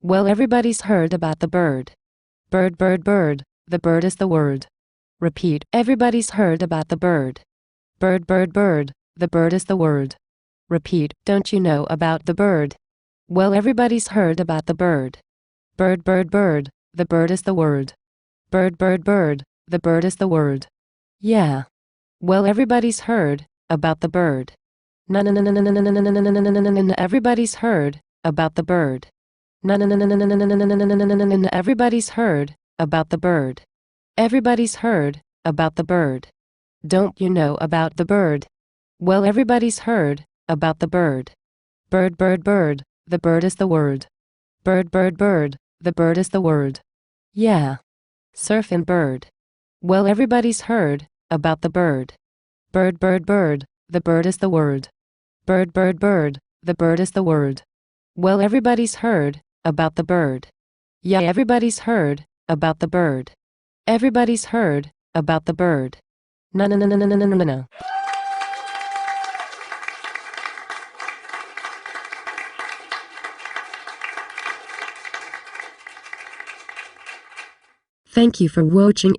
Well, everybody's heard about the bird. Bird, bird, bird, the bird is the word. Repeat, everybody's heard about the bird. Bird, bird, bird, the bird is the word. Repeat, don't you know about the bird? Well, everybody's heard about the bird. Bird, bird, bird, the bird is the word. Bird, bird, bird, the bird is the word. Yeah. Well, everybody's heard about the bird. No, no, no, no, no, no, no, no, no, no, no, no, no, everybody's heard about the bird. No, no, no, no, no, no, no, no, no, no, no, no, no, everybody's heard about the bird. Everybody's heard about the bird. Don't you know about the bird? Well, everybody's heard about the bird. Bird, bird, bird, the bird is the word. Bird, bird, bird, the bird is the word. Yeah. Surf and bird. Well, everybody's heard about the bird. Bird, bird, bird, the bird is the word. Bird, bird, bird, the bird is the word. Well, everybody's heard about the bird. Yeah, everybody's heard about the bird. Everybody's heard about the bird. No, no, no, no, no, no, no, no, no. Thank you for watching.